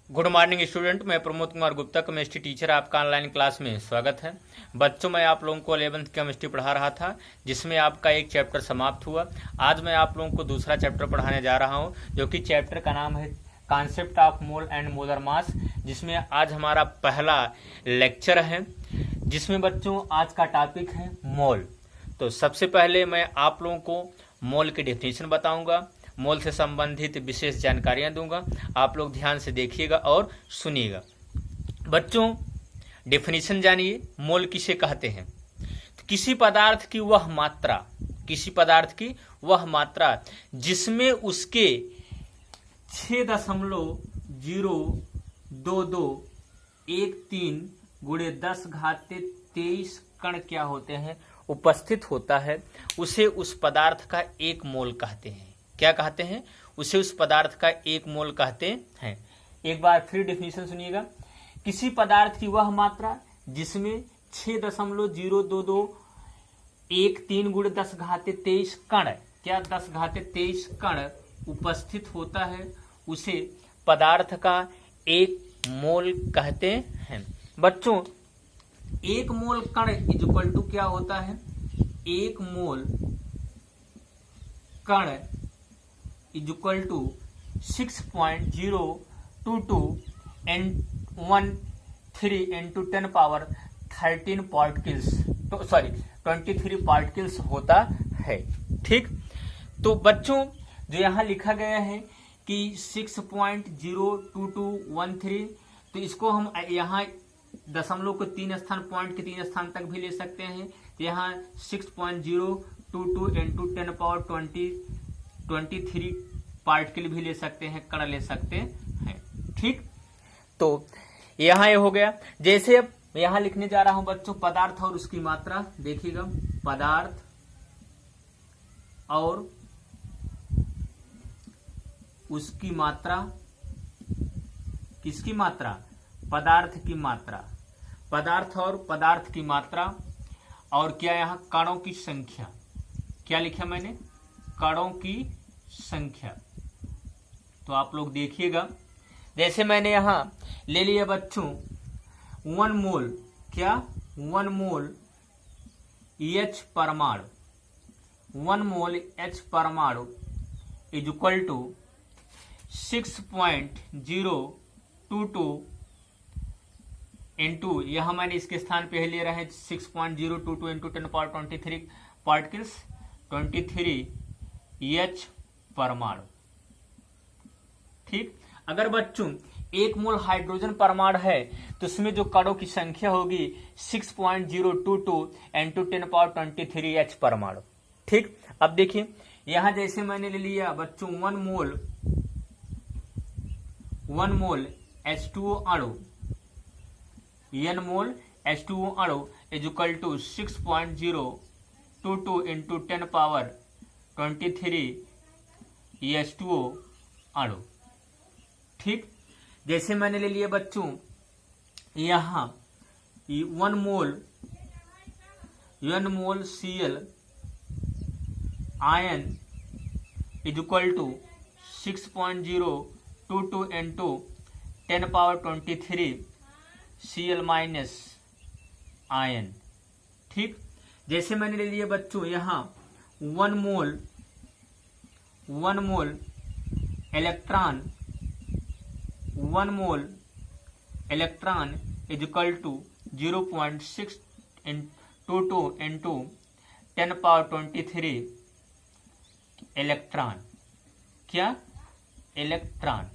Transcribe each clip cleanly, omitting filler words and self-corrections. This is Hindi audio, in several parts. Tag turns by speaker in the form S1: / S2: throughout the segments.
S1: गुड मॉर्निंग स्टूडेंट, मैं प्रमोद कुमार गुप्ता केमिस्ट्री टीचर आपका ऑनलाइन क्लास में स्वागत है। बच्चों, मैं आप लोगों को 11th केमिस्ट्री पढ़ा रहा था जिसमें आपका एक चैप्टर समाप्त हुआ। आज मैं आप लोगों को दूसरा चैप्टर पढ़ाने जा रहा हूं जो कि चैप्टर का नाम है concept of mole and molar mass, जिसमें आज हमारा पहला लेक्चर है, जिसमें बच्चों आज का टॉपिक है मोल। तो सबसे पहले मैं आप लोगों को मोल की डेफिनेशन बताऊंगा, मोल से संबंधित विशेष जानकारियां दूंगा। आप लोग ध्यान से देखिएगा और सुनिएगा। बच्चों, डेफिनेशन जानिए, मोल किसे कहते हैं। तो किसी पदार्थ की वह मात्रा जिसमें उसके 6.02213 गुणे 10⁻23 कण क्या होते हैं, उपस्थित होता है, उसे उस पदार्थ का एक मोल कहते हैं। क्या कहते हैं? उसे उस पदार्थ का एक मोल कहते हैं। एक बार फिर डेफिनेशन सुनिएगा। किसी पदार्थ की वह मात्रा जिसमें 6.02213 गुणे 10⁻23 कण, क्या 10⁻23 कण उपस्थित होता है, उसे पदार्थ का एक मोल कहते हैं। बच्चों, एक मोल कण इक्वल टू क्या होता है? एक मोल कण इक्वल टू 6.02213 इंटू 10⁻13 पार्टिकल्स, तो सॉरी 23 पार्टिकल्स होता है। ठीक, तो बच्चों जो यहाँ लिखा गया है कि 6.02213, तो इसको हम यहाँ दशमलव को 3 स्थान, पॉइंट के 3 स्थान तक भी ले सकते हैं। यहाँ 6.022 इंटू 10⁻23 पार्टिकल भी ले सकते हैं, कण ले सकते हैं। ठीक, तो यहाँ ये हो गया। जैसे अब यहाँ लिखने जा रहा हूं बच्चों, पदार्थ और उसकी मात्रा। देखिएगा, पदार्थ और उसकी मात्रा। किसकी मात्रा? पदार्थ की मात्रा। पदार्थ और पदार्थ की मात्रा। और क्या यहाँ कणों की संख्या। क्या लिखा मैंने? कणों की संख्या। तो आप लोग देखिएगा, जैसे मैंने यहां ले लिया बच्चों 1 मोल। क्या? 1 मोल H परमाणु, 1 मोल H परमाणु इज इक्वल टू 6.022 इंटू, यहां मैंने इसके स्थान पे ले रहे हैं 6.022 इंटू 10⁻23 पार्टिकल्स, 23 H परमाणु। ठीक, अगर बच्चों 1 मोल हाइड्रोजन परमाणु है तो उसमें जो कणों की संख्या होगी 6.022 इंटू 10⁻23 H परमाणु। ठीक, अब देखिए यहां जैसे मैंने ले लिया बच्चों 1 मोल H2O अणु, N मोल H2O अणु is equal to 6.022 into 10⁻23 H2O अणु। ठीक, जैसे मैंने ले लिया बच्चों यहां 1 mole Cl ion is equal to 6.022 into 10⁻23 Cl minus ion. ठीक, जैसे मैंने ले लिया बच्चों यहां 1 mole electron, 1 mole electron is equal to 0.622 into 10⁻23 electron. क्या? इलेक्ट्रॉन।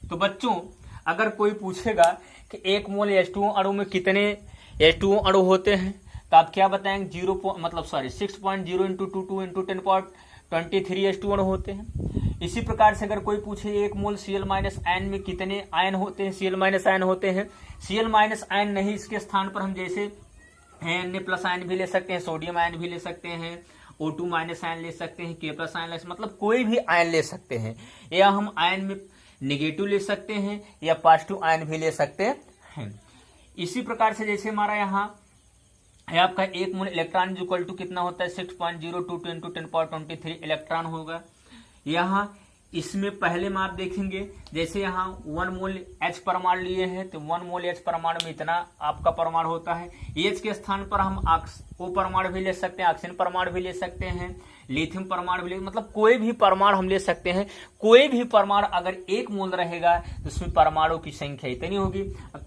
S1: तो बच्चों अगर कोई पूछेगा कि 1 मोल H2O अणु में कितने H2O अणु होते हैं, तो आप क्या बताएंगे? 6.0 इंटू 22 इंटू 10⁻23 H2O अणु होते हैं। इसी प्रकार से अगर कोई पूछे 1 मोल Cl माइनस आयन में कितने आयन होते हैं, Cl माइनस आयन होते हैं। Cl माइनस आयन नहीं, इसके स्थान पर हम जैसे Na+ आयन भी ले सकते हैं, सोडियम आयन भी ले सकते हैं, O2 माइनस आयन ले सकते हैं, K+ आयन ले सकते हैं, मतलब कोई भी आयन ले सकते हैं। या हम आयन में नेगेटिव ले सकते हैं या पॉजिटिव आयन भी ले सकते हैं। इसी प्रकार से जैसे हमारा यहाँ है आपका 1 मोल इलेक्ट्रॉन इक्वल टू कितना होता है? 6.022 इंटू 10⁻23 इलेक्ट्रॉन होगा। यहाँ इसमें पहले में आप देखेंगे जैसे यहाँ 1 मोल H परमाणु लिए हैं तो 1 मोल H परमाणु में इतना आपका परमाणु होता है। H के स्थान पर हम O परमाणु भी ले सकते हैं, ऑक्सीजन परमाणु भी ले सकते हैं, लिथियम परमाणु भी ले, मतलब कोई भी परमाणु हम ले सकते हैं। कोई भी परमाणु अगर 1 मोल रहेगा तो उसमें परमाणु की संख्या इतनी होगी।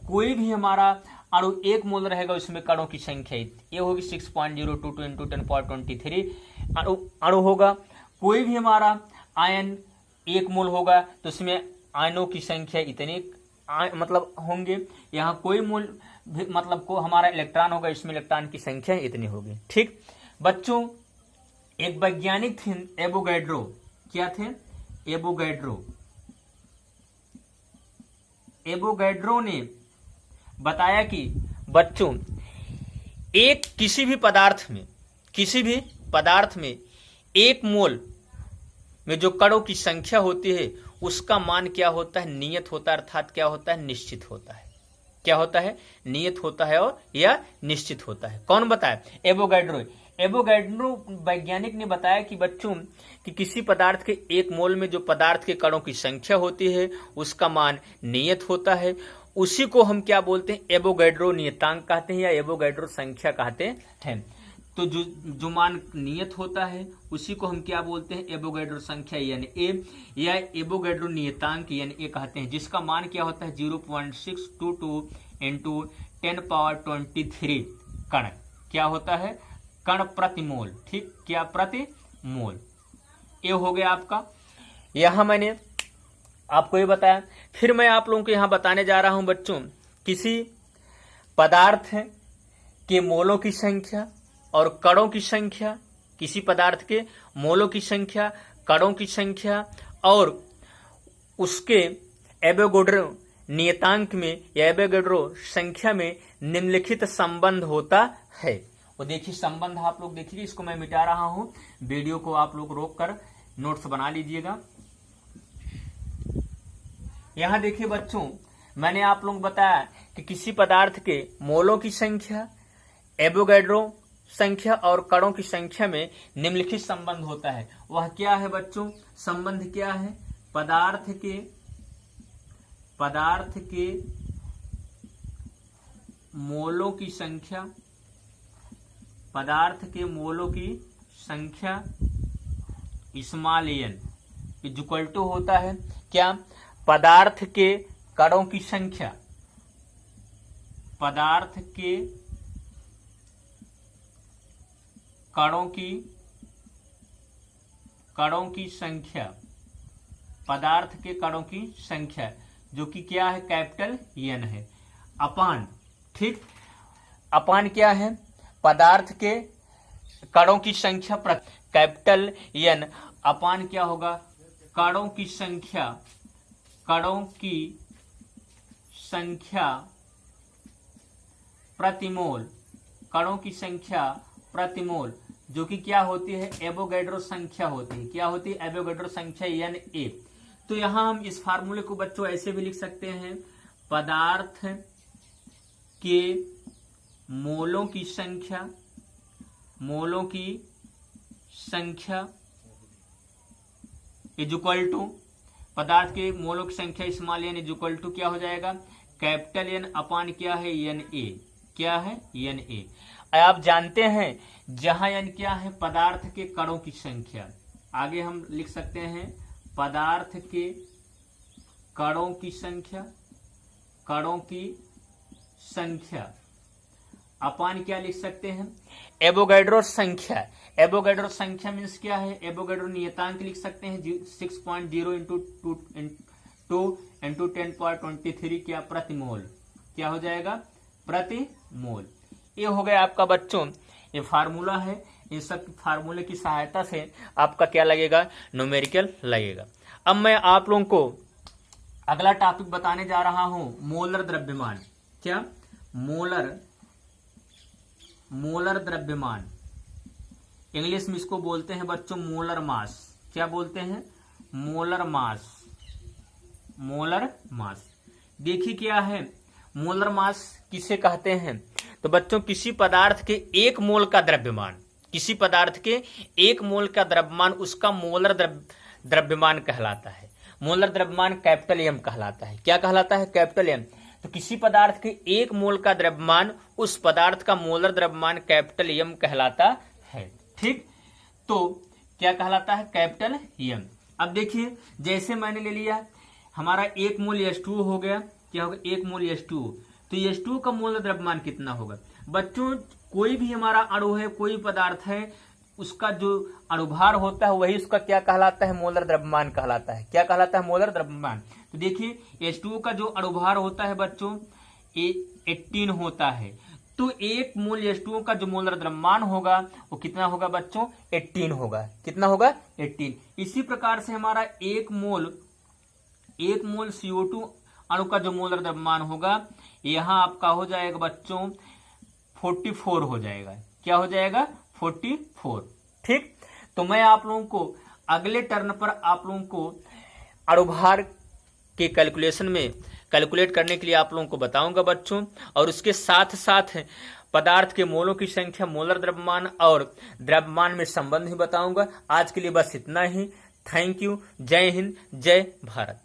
S1: कोई भी हमारा अणु 1 मोल रहेगा उसमें कणों की संख्या ये होगी 6.022 इंटू 10⁻23 अणु होगा। कोई भी हमारा आयन 1 मोल होगा तो उसमें आयनों की संख्या इतने मतलब होंगे। यहाँ कोई मोल मतलब को हमारा इलेक्ट्रॉन होगा, इसमें इलेक्ट्रॉन की संख्या इतनी होगी। ठीक बच्चों, एक वैज्ञानिक थे एवोगैड्रो। क्या थे? एवोगैड्रो ने बताया कि बच्चों किसी भी पदार्थ में 1 मोल में जो कणों की संख्या होती है उसका मान क्या होता है? नियत होता है, अर्थात क्या होता है? निश्चित होता है। क्या होता है? नियत होता है और या निश्चित होता है। कौन बताया? एवोगैड्रो वैज्ञानिक ने बताया कि बच्चों कि किसी पदार्थ के 1 मोल में जो पदार्थ के कणों की संख्या होती है उसका मान नियत होता है। उसी को हम क्या बोलते हैं? एवोगैड्रो नियतांक कहते हैं या एवोगैड्रो संख्या कहते हैं। तो जो मान नियत होता है उसी को हम क्या बोलते हैं? एवोगैड्रो संख्या यानी ए या एवोगैड्रो नियतांक यानी ए कहते हैं, जिसका मान क्या होता है? 0.622 इंटू 10⁻23 कण। क्या होता है? कण प्रति मोल। ठीक, क्या? प्रति मोल। ये हो गया आपका। यहां मैंने आपको ये बताया। फिर मैं आप लोगों को यहां बताने जा रहा हूं बच्चों, किसी पदार्थ के मोलों की संख्या और कणों की संख्या, किसी पदार्थ के मोलों की संख्या, कणों की संख्या और उसके एवोगैड्रो नियतांक में या एवोगैड्रो संख्या में निम्नलिखित संबंध होता है। वो देखिए संबंध आप लोग देखिए, इसको मैं मिटा रहा हूं, वीडियो को आप लोग रोक कर नोट्स बना लीजिएगा। यहां देखिए बच्चों, मैंने आप लोग बताया कि किसी पदार्थ के मोलों की संख्या, एवोगैड्रो संख्या और कणों की संख्या में निम्नलिखित संबंध होता है। वह क्या है बच्चों? संबंध क्या है? पदार्थ के मोलों की संख्या, पदार्थ के मोलों की संख्या स्मॉल n इक्वल टू होता है क्या? पदार्थ के कणों की संख्या, पदार्थ के कणों की संख्या, पदार्थ के कणों की संख्या जो कि क्या है? कैपिटल N है, अपान। ठीक, अपान क्या है? पदार्थ के कणों की संख्या कैपिटल N अपान क्या होगा? कणों की संख्या प्रति मोल, कणों की संख्या प्रति मोल जो कि क्या होती है? एवोगैड्रो संख्या होती है। क्या होती है? एवोगैड्रो संख्या Na। तो यहां हम इस फार्मूले को बच्चों ऐसे भी लिख सकते हैं, पदार्थ के मोलों की संख्या इक्वल टू, पदार्थ के मोलों की संख्या स्मॉल n इक्वल टू क्या हो जाएगा? कैपिटल N अपान क्या है? Na। क्या है? Na। आप जानते हैं जहां n क्या है? पदार्थ के कणों की संख्या। आगे हम लिख सकते हैं पदार्थ के कणों की संख्या अपान क्या लिख सकते हैं? एवोगैड्रो संख्या। एवोगैड्रो संख्या मीन्स क्या है? एवोगैड्रो नियतांक लिख सकते हैं 6.0 इंटू 2 इंटू 10⁻23 क्या? प्रति मोल। क्या हो जाएगा? प्रति मोल। ये हो गया आपका बच्चों, ये फार्मूला है। इन सब फार्मूले की सहायता से आपका क्या लगेगा? न्यूमेरिकल लगेगा। अब मैं आप लोगों को अगला टॉपिक बताने जा रहा हूं, मोलर द्रव्यमान। क्या? मोलर द्रव्यमान। इंग्लिश में इसको बोलते हैं बच्चों मोलर मास। क्या बोलते हैं? Molar mass. देखिए क्या है मोलर मास किसे कहते हैं? तो बच्चों किसी पदार्थ के 1 मोल का द्रव्यमान, किसी पदार्थ के 1 मोल का द्रव्यमान, उसका मोलर द्रव्यमान कहलाता है। मोलर द्रव्यमान कैपिटल एम कहलाता है। क्या कहलाता है? Capital M. तो किसी पदार्थ के 1 मोल का द्रव्यमान, उस पदार्थ का मोलर द्रव्यमान कैपिटल एम कहलाता है। ठीक, तो क्या कहलाता है? Capital M. अब देखिए, जैसे मैंने ले लिया हमारा 1 मोल H2O हो गया। क्या होगा? 1 मोल H2O। तो H2O का मोलर द्रव्यमान कितना होगा? बच्चों, कोई भी हमारा अणु है, कोई पदार्थ है, उसका जो अणुभार होता है वही उसका क्या कहलाता है? मोलर द्रव्यमान कहलाता है। क्या कहलाता है? मोलर द्रव्यमान। तो देखिए H2O का जो अणुभार होता है बच्चों 18 होता है। तो 1 मोल H2O का जो मोलर द्रव्यमान होगा वो कितना होगा बच्चों? 18 होगा। कितना होगा? 18। इसी प्रकार से हमारा 1 मोल CO2 अणु का जो मोलर द्रव्यमान होगा यहां आपका हो जाएगा बच्चों 44 हो जाएगा। क्या हो जाएगा? 44। ठीक, तो मैं आप लोगों को अगले टर्न पर आप लोगों को अणुभार के कैलकुलेशन में कैलकुलेट करने के लिए आप लोगों को बताऊंगा बच्चों, और उसके साथ साथ पदार्थ के मोलों की संख्या, मोलर द्रव्यमान और द्रव्यमान में संबंध भी बताऊंगा। आज के लिए बस इतना ही। Thank you. जय हिंद, जय भारत।